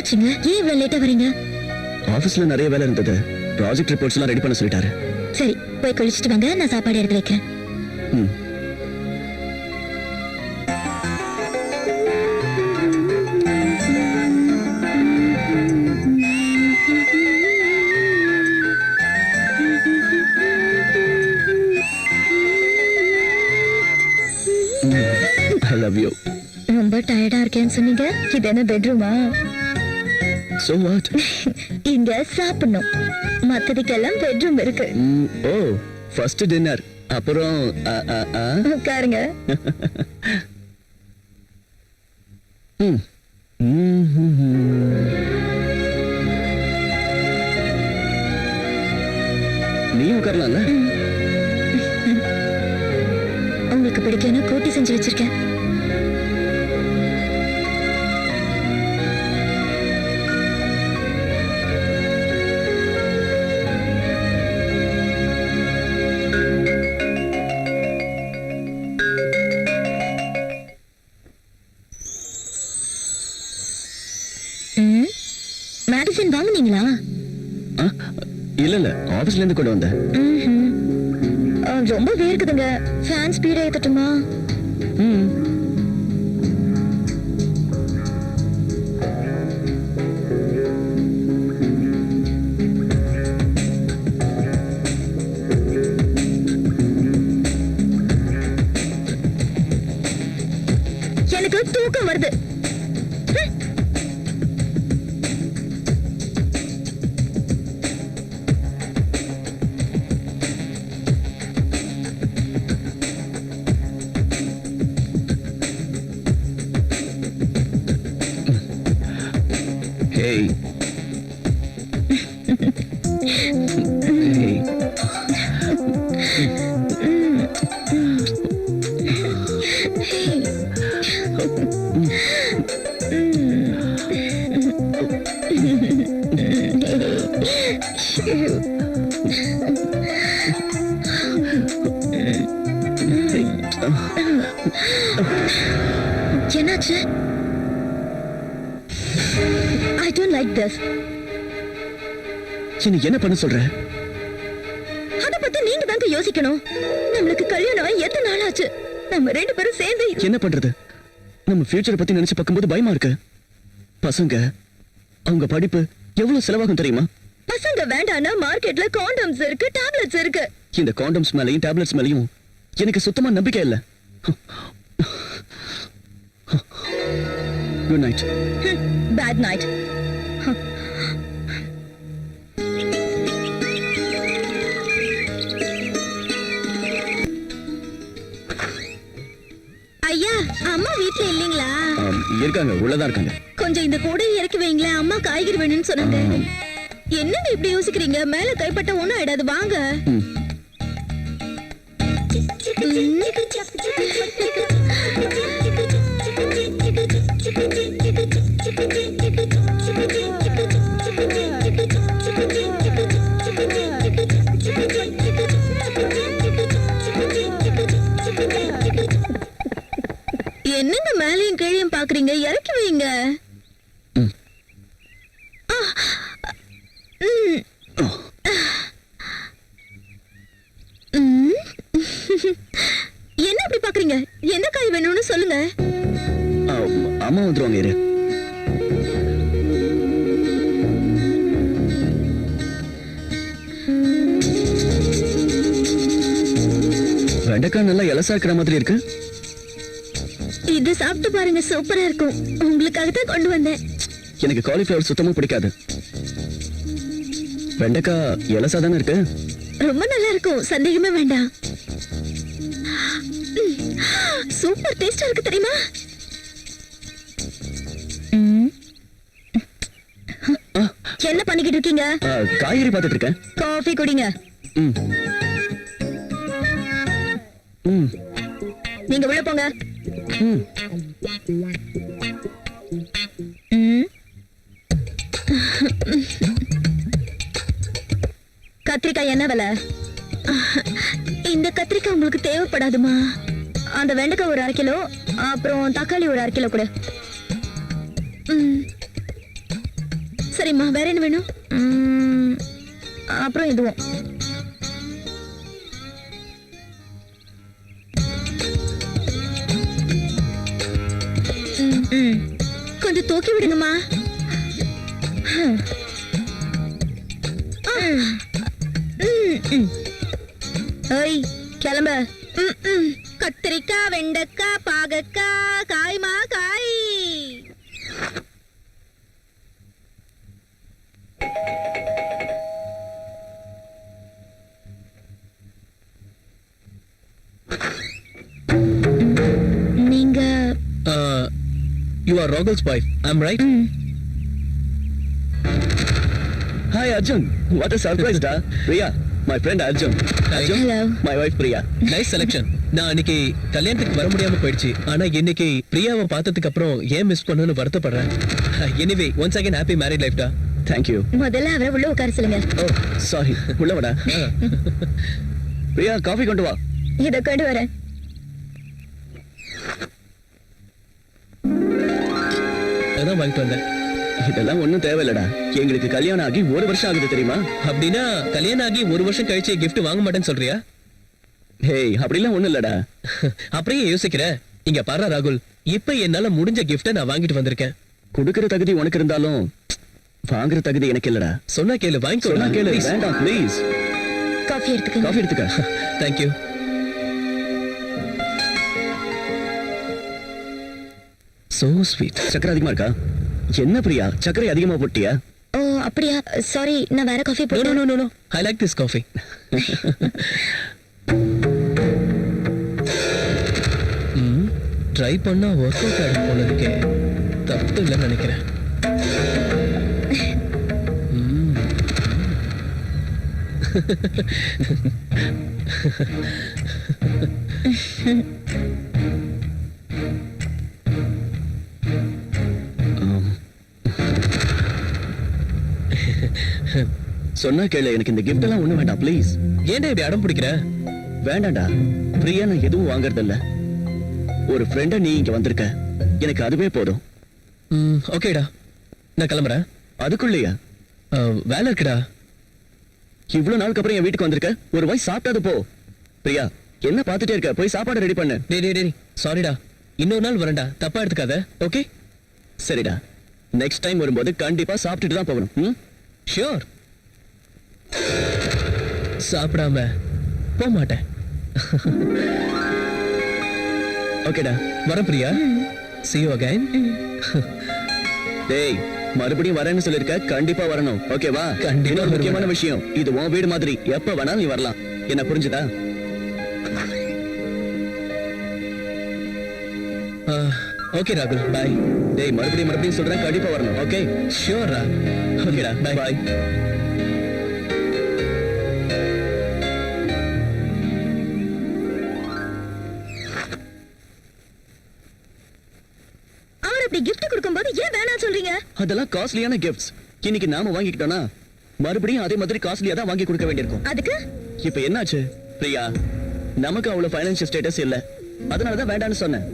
ஆச்சுங்க? ஏன் இவ்வளவு லேட்டா வரீங்க? ஆபீஸ்ல நிறைய வேலை இருந்தது. ப்ராஜெக்ட் ரிப்போர்ட்ஸ் எல்லாம் ரெடி பண்ண சொல்லிட்டாரு. சரி, போய் குளிச்சிட்டு வாங்க, நான் சாப்பாடு எடுத்து வைக்கிறேன். I love you. ரொம்ப டயர்டா இருக்கேன்னு சொன்னீங்க. இது என்ன பெட்ரூமா? So what? இங்க சாப்பிடணும். மத்ததுக்கெல்லாம் பெட்ரூம் இருக்கு. ஓ, ஃபர்ஸ்ட் டின்னர். அப்புறம் உட்காருங்க. நீ உட்காரலாம்ல? உங்களுக்கு பிடிக்கும்னு கூட்டி செஞ்சு வச்சிருக்கேன். மெடிசன் வாங்குனீங்களா? இல்ல ஆபீஸ்ல இருந்து கொண்டு வந்தேன். ரொம்ப வேர்க்குதுங்க. Fan speed ஏத்தட்டுமா? எனக்கு தூக்கம் வருது. Hey. என்னாச்சு? I don't like this. என்ன பண்ண சொல்ற? அத பத்தி நீங்க தாங்க யோசிக்கணும். நமக்கு கல்யாணம் எத்தனை நாள் ஆச்சு? நம்ம ரெண்டு பேரும் சேர்ந்து என்ன பண்றது? நம்ம ஃபியூச்சர் பத்தி நினைச்சு பார்க்கும்போது பயமா இருக்கு. பசங்க, அவங்க படிப்பு எவ்வளவு செலவாகும் தெரியுமா? பசங்க வேண்டானா மார்க்கெட்ல காண்டம்ஸ் இருக்கு, டேப்லெட்ஸ் இருக்கு. இந்த காண்டம்ஸ் மேலயும் டேப்லெட்ஸ் மேலயும் எனக்கு சுத்தமா நம்பிக்கை இல்ல. Good night. Bad night. ஐயா, அம்மா வீட்ல இல்லீங்களா? இருக்காங்க, உள்ளதா இருக்காங்க. கொஞ்சம் இந்த கூடை இறக்கி வைங்களேன், அம்மா காய்கறி வேணும்னு சொன்னாங்க. என்னங்க இப்படி யோசிக்கிறீங்க? மேல கைப்பட்ட ஒண்ணும் ஆயிடாது, வாங்க. என்னங்க மேலையும் கீழையும் பாக்குறீங்க? இறக்கி வைங்க. என்ன அப்படி பாக்குறீங்க? என்ன காய் வேணும்னு சொல்லுங்க. அம்மா வந்துருவாங்க. இரு. வெண்டைக்காய் நல்லா இலசா இருக்கிற மாதிரி இருக்கு. இது சாப்பிட்டு பாருங்க, சூப்பரா இருக்கும். உங்களுக்காக தான் கொண்டு வந்தேன். எனக்கு காலிஃபிளவர் சுத்தமா பிடிக்காது. வெண்டைக்காய் இலசா தானே இருக்கு. ரொம்ப நல்லா இருக்கும், சந்தேகமே வேண்டாம். சூப்பர் டேஸ்டா இருக்கு தெரியுமா? என்ன பண்ணிக்கிட்டு இருக்கீங்க? காய்கறி பார்த்துட்டு இருக்கேன். காஃபி குடிங்க. நீங்க உள்ள போங்க. கத்திரிக்காய் என்ன விலை? இந்த கத்திரிக்காய் உங்களுக்கு தேவைப்படாதுமா. அந்த வெண்டைக்காய் ஒரு 1/2 கிலோ, அப்புறம் தக்காளி ஒரு 1/2 கிலோ கூட. சரிம்மா, வேற என்ன வேணும்? அப்புறம் எதுவும். கொஞ்சம் தூக்கி விடுங்கம்மா. ஏய், கிளம்ப. கத்திரிக்காய், வெண்டைக்காய், பாகக்காய், காய்மா காய். நீங்க You are Rogel's wife, I'm right? Hi Arjun, what a surprise da. Priya, my friend Arjun. Arjun, Hello. my wife Priya. Nice selection. நான் அன்னைக்கு கல்யாணத்துக்கு வர முடியாம போயிடுச்சு. ஆனா இன்னைக்கு பிரியாவை பார்த்ததுக்கு அப்புறம் ஏன் மிஸ் பண்ணனும்னு வருத்தப்படுறேன். Anyway, once again happy married life da. Thank you. முதல்ல அவரை உள்ள உட்கார சொல்லுங்க. Oh, sorry. உள்ள வாடா. பிரியா, காஃபி கொண்டு வா. இத கொண்டு வரேன். அதான் வாங்கிட்டு வந்தேன். இதெல்லாம் ஒண்ணும் தேவையில்லடா. எங்களுக்கு கல்யாணம் ஆகி 1 வருஷம் ஆகுது தெரியுமா? அப்படின்னா கல்யாணம் ஆகி 1 வருஷம் கழிச்சு gift வாங்க மாட்டேன்னு சொல்றியா? ஹேய், அப்படிலாம் ஒண்ணும் இல்லடா. அப்படியே யோசிக்கிற. இங்க பாரு ராகுல், இப்ப என்னால முடிஞ்ச gift நான் வாங்கிட்டு வந்திருக்கேன். குடுக்கிற தகுதி உனக்கு இருந்தாலும் வாங்குற தகுதி எனக்கு இல்லடா. சொன்னா கேளு, வாங்கிக்கோ. சொன்னா கேளு. வேண்டாம் ப்ளீஸ். காஃபி எடுத்துக்கங்க. காஃபி எடுத்துக்க. Thank you. So sweet. சக்கரை அதிகமா இருக்கா? என்ன பிரியா, சக்கரை அதிகமா போட்டியா? ஓ, அப்படியா? சாரி, நான் வேற காஃபி No, போட்டு. no, no, no. I like this coffee. Try பண்ணா ஒர்க் அவுட் ஆகும் போல இருக்கே. தப்பு இல்லைன்னு நினைக்கிறேன். சொன்னா கேளு, எனக்கு இந்த gift எல்லாம் ஒண்ணும் வேண்டாம் ப்ளீஸ். ஏன்டா இப்படி அடம் பிடிக்கிற? வேண்டாம்டா. பிரியா, நான் எதுவும் வாங்குறது இல்ல. ஒரு ஃப்ரெண்டா நீ இங்க வந்திருக்க, எனக்கு அதுவே போதும். ஓகேடா, நான் கிளம்புறேன். அதுக்குள்ளேயா? வேலை இருக்குடா. இவ்வளவு நாளுக்கு அப்புறம் என் வீட்டுக்கு வந்திருக்க, ஒரு வாய் சாப்பிட்டாது போ. பிரியா, என்ன பார்த்துட்டே இருக்க? போய் சாப்பாடு ரெடி பண்ணு. டேய் சாரிடா, இன்னொரு நாள் வரேன்டா, தப்பா எடுத்துக்காத. ஓகே சரிடா, நெக்ஸ்ட் டைம் வரும்போது கண்டிப்பா சாப்பிட்டுட்டு தான் போகணும். ஷியோர். சாப்பிடாம போக மாட்டேன். ஓகேடா, வர பிரியா. See you again. டேய், மறுபடியும் வரேன்னு சொல்லிருக்க, கண்டிப்பா வரணும். ஓகேவா? கண்டிப்பா இன்னொரு முக்கியமான வருவேன். விஷயம், இது உன் வீடு மாதிரி, எப்ப வேணாலும் நீ வரலாம். என்ன புரிஞ்சுதா? ஓகே ராகுல், பாய். டேய், மறுபடியும் சொல்றேன், கண்டிப்பா வரணும். ஓகே? ஷியோரா. ஓகேடா, Bye. பாய். அவர் அப்படி gift கொடுக்கும்போது ஏன் வேணாம் சொல்றீங்க? அதெல்லாம் காஸ்ட்லியான கிஃப்ட்ஸ். இன்னைக்கு நாம வாங்கிக்கிட்டோம்னா மறுபடியும் அதே மாதிரி காஸ்ட்லியா தான் வாங்கி கொடுக்க வேண்டியிருக்கும். அதுக்கு இப்ப என்னாச்சு பிரியா? நமக்கு அவ்வளவு ஃபைனான்சியல் ஸ்டேட்டஸ் இல்ல, அதனாலதான் வேண்டாம்னு சொன்னேன்.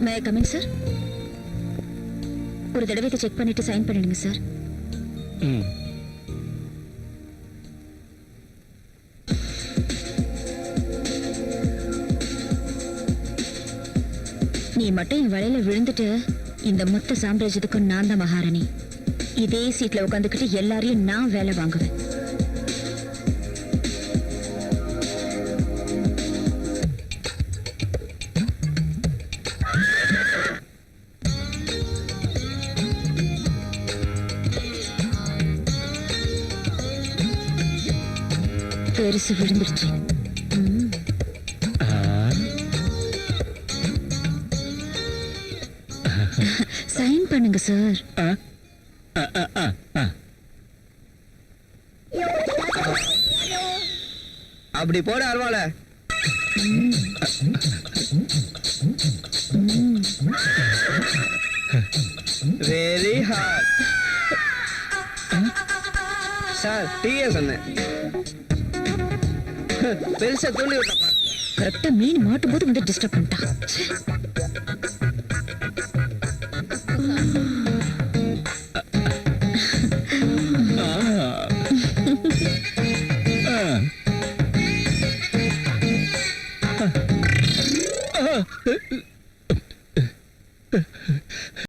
மே ஐ கம் இன் சார்? ஒரு தடவை இதை செக் பண்ணிட்டு சைன் பண்ணிடுங்க சார். நீ மட்டும் என் வலையில விழுந்துட்டு இந்த மொத்த சாம்ராஜ்யத்துக்கும் நான் தான் மகாராணி. இதே சீட்ல உட்காந்துக்கிட்டு எல்லாரையும் நான் வேலை வாங்குவேன். பெருசு விழுந்துருச்சு. சைன் பண்ணுங்க சார். அப்படி போட அருவாள. Very hard. சார் டீயே சொன்னேன். பெருசா தூண்டி விட்டப்பா. கரெக்டா மீன் மாட்டும் போது வந்து டிஸ்டர்ப் பண்ணிட்டான். ச்சே.